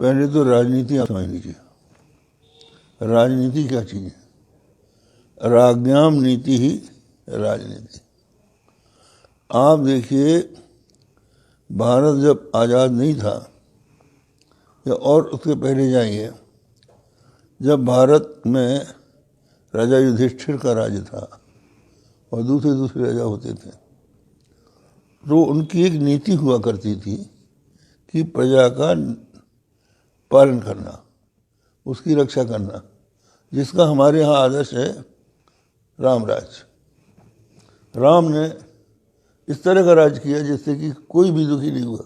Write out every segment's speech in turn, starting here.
पहले तो राजनीति आप समझ लीजिए। राजनीति क्या चीज़ है? राज्ञाम नीति ही राजनीति। आप देखिए, भारत जब आज़ाद नहीं था, या और उसके पहले जाइए, जब भारत में राजा युधिष्ठिर का राज्य था और दूसरे दूसरे राजा होते थे, तो उनकी एक नीति हुआ करती थी कि प्रजा का पालन करना, उसकी रक्षा करना, जिसका हमारे यहाँ आदर्श है राम राज्य। राम ने इस तरह का राज किया जिससे कि कोई भी दुखी नहीं हुआ,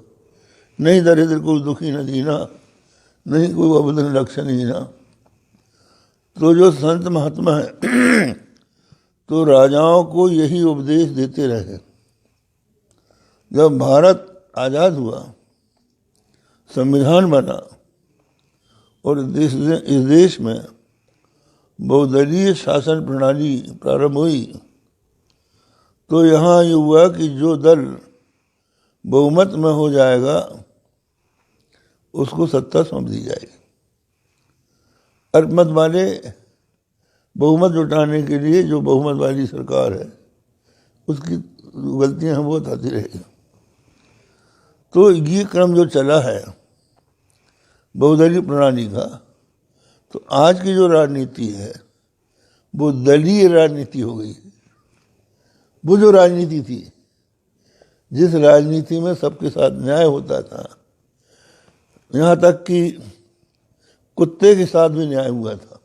नहीं दरिद्र को दुखी न दीना, नहीं कोई अबदन लक्षण दीना। तो जो संत महात्मा है तो राजाओं को यही उपदेश देते रहे। जब भारत आज़ाद हुआ, संविधान बना और इस देश में बहुदलीय शासन प्रणाली प्रारंभ हुई, तो यहाँ ये हुआ कि जो दल बहुमत में हो जाएगा उसको सत्ता सौंप दी जाएगी। अल्पमत वाले बहुमत जुटाने के लिए जो बहुमत वाली सरकार है उसकी गलतियां वो बताती रहेगी। तो ये क्रम जो चला है बहुदलीय प्रणाली का, तो आज की जो राजनीति है वो दलीय राजनीति हो गई। वो जो राजनीति थी, जिस राजनीति में सबके साथ न्याय होता था, यहाँ तक कि कुत्ते के साथ भी न्याय हुआ था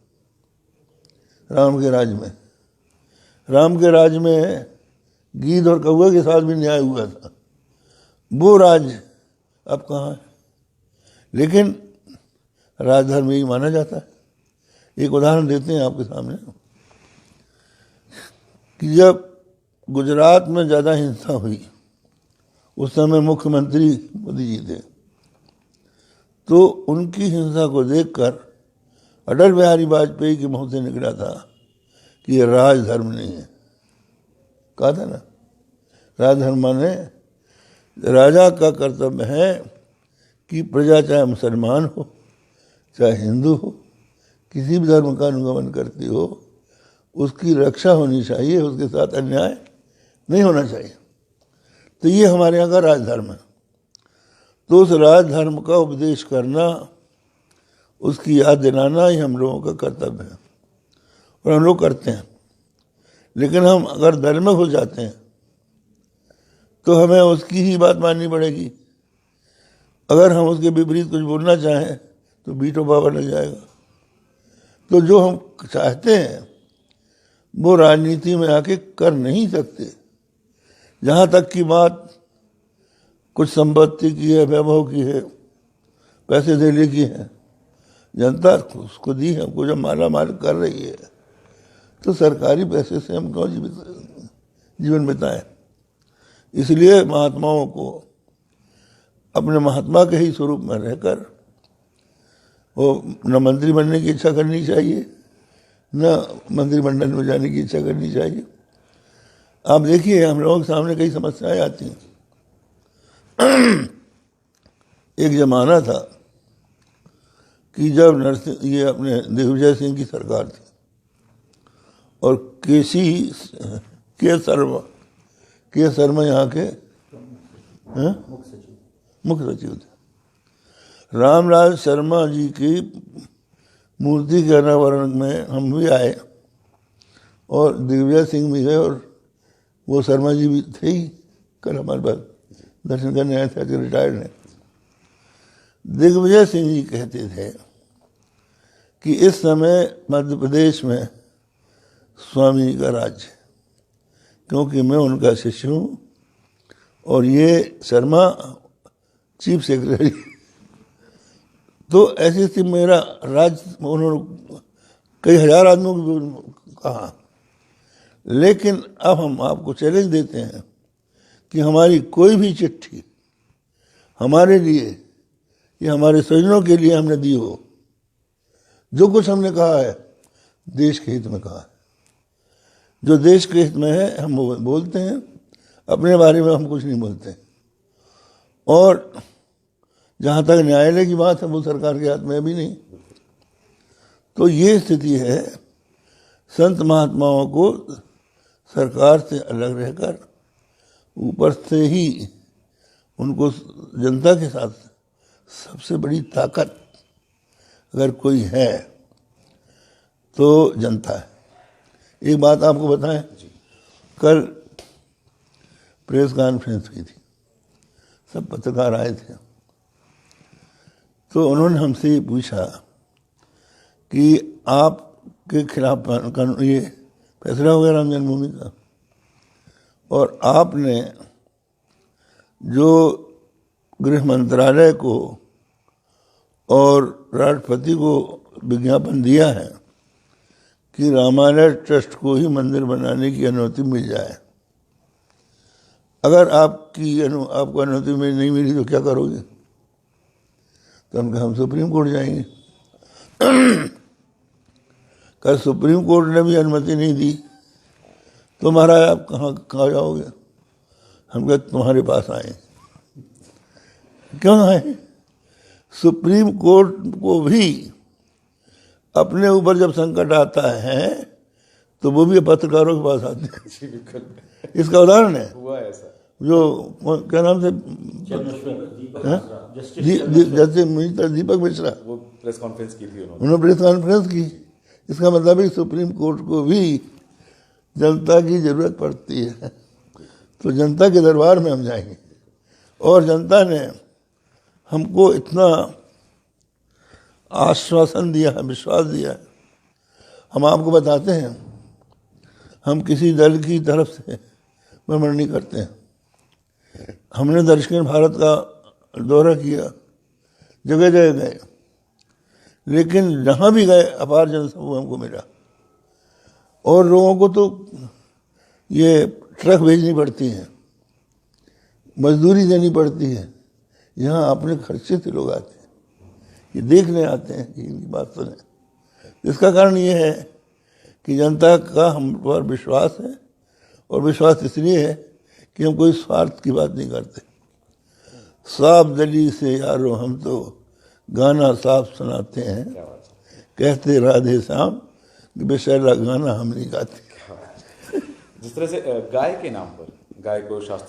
राम के राज में। राम के राज में गीध और कौवे के साथ भी न्याय हुआ था। वो राज अब कहाँ है? लेकिन राजधर्म यही माना जाता है। एक उदाहरण देते हैं आपके सामने कि जब गुजरात में ज़्यादा हिंसा हुई, उस समय मुख्यमंत्री मोदी जी थे, तो उनकी हिंसा को देखकर अटल बिहारी वाजपेयी के मुंह से निकला था कि ये राजधर्म नहीं है। कहा था ना, राजधर्म माने राजा का कर्तव्य है कि प्रजा चाहे मुसलमान हो चाहे हिंदू हो, किसी भी धर्म का अनुगमन करती हो, उसकी रक्षा होनी चाहिए, उसके साथ अन्याय नहीं होना चाहिए। तो ये हमारे यहाँ का राजधर्म है। तो उस राजधर्म का उपदेश करना, उसकी याद दिलाना ही हम लोगों का कर्तव्य है और हम लोग करते हैं। लेकिन हम अगर दल में हो जाते हैं तो हमें उसकी ही बात माननी पड़ेगी। अगर हम उसके विपरीत कुछ बोलना चाहें तो वीटो पावर लग जाएगा। तो जो हम चाहते हैं वो राजनीति में आके कर नहीं सकते। जहाँ तक की बात कुछ संपत्ति की है, वैभव की है, पैसे देने की है, जनता उसको दी है, हमको जब माला माल कर रही है, तो सरकारी पैसे से हम क्यों जीवन बिताएं? इसलिए महात्माओं को अपने महात्मा के ही स्वरूप में रहकर वो न मंत्री बनने की इच्छा करनी चाहिए, न मंत्रिमंडल में जाने की इच्छा करनी चाहिए। आप देखिए, हम लोगों के सामने कई समस्याएं आती हैं। एक जमाना था कि जब ये अपने दिग्विजय सिंह की सरकार थी और के शर्मा यहाँ के मुख्य सचिव थे। रामलाल शर्मा जी की मूर्ति के अनावरण में हम भी आए और दिग्विजय सिंह भी गए और वो शर्मा जी भी थे ही, कल हमारे पास दर्शन करने आए थे, रिटायर्ड हैं। दिग्विजय सिंह जी कहते थे कि इस समय मध्य प्रदेश में स्वामी जी का राज्य, क्योंकि मैं उनका शिष्य हूँ और ये शर्मा चीफ सेक्रेटरी। तो ऐसी स्थिति मेरा राज्य, उन्होंने कई हजार आदमियों को कहा। लेकिन अब हम आपको चैलेंज देते हैं कि हमारी कोई भी चिट्ठी हमारे लिए या हमारे स्वजनों के लिए हमने दी हो, जो कुछ हमने कहा है देश के हित में कहा है। जो देश के हित में है हम वो बोलते हैं, अपने बारे में हम कुछ नहीं बोलते। और जहाँ तक न्यायालय की बात है वो सरकार के हाथ में अभी नहीं। तो ये स्थिति है, संत महात्माओं को सरकार से अलग रहकर ऊपर से ही उनको जनता के साथ सबसे बड़ी ताकत अगर कोई है तो जनता है। एक बात आपको बताएं, कल प्रेस कॉन्फ्रेंस की थी, सब पत्रकार आए थे, तो उन्होंने हमसे ये पूछा कि आपके खिलाफ ये फैसला हो गया राम जन्मभूमि का, और आपने जो गृह मंत्रालय को और राष्ट्रपति को विज्ञापन दिया है कि रामालय ट्रस्ट को ही मंदिर बनाने की अनुमति मिल जाए, अगर आपको अनुमति में नहीं मिली तो क्या करोगे? तो हम सुप्रीम कोर्ट जाएंगे। कल सुप्रीम कोर्ट ने भी अनुमति नहीं दी तो महाराज आप कहाँ जाओगे? हम कहे तुम्हारे पास आए। क्यों आए? सुप्रीम कोर्ट को भी अपने ऊपर जब संकट आता है तो वो भी पत्रकारों के पास आते हैं। इसका उदाहरण है हुआ ऐसा, जो क्या नाम से जैसे मिनिस्टर दीपक मिश्रा, वो प्रेस कॉन्फ्रेंस की थी उन्होंने प्रेस कॉन्फ्रेंस की। इसका मतलब है सुप्रीम कोर्ट को भी जनता की जरूरत पड़ती है, तो जनता के दरबार में हम जाएंगे। और जनता ने हमको इतना आश्वासन दिया है, विश्वास दिया है। हम आपको बताते हैं, हम किसी दल की तरफ से भ्रमण नहीं करते हैं। हमने दक्षिण भारत का दौरा किया, जगह जगह गए, लेकिन जहाँ भी गए अपार जनसमूह हमको मिला। और लोगों को तो ये ट्रक भेजनी पड़ती है, मजदूरी देनी पड़ती है, यहाँ अपने खर्चे से लोग आते हैं, ये देखने आते हैं कि इनकी बात सुने। इसका कारण ये है कि जनता का हम पर विश्वास है, और विश्वास इसलिए है कि हम कोई स्वार्थ की बात नहीं करते। साफ दिली से यारो हम तो गाना साफ सुनाते हैं, कहते राधे श्याम, बेशैला गाना हम नहीं गाते। जिस तरह से गाय के नाम पर, गाय को शास्त्रों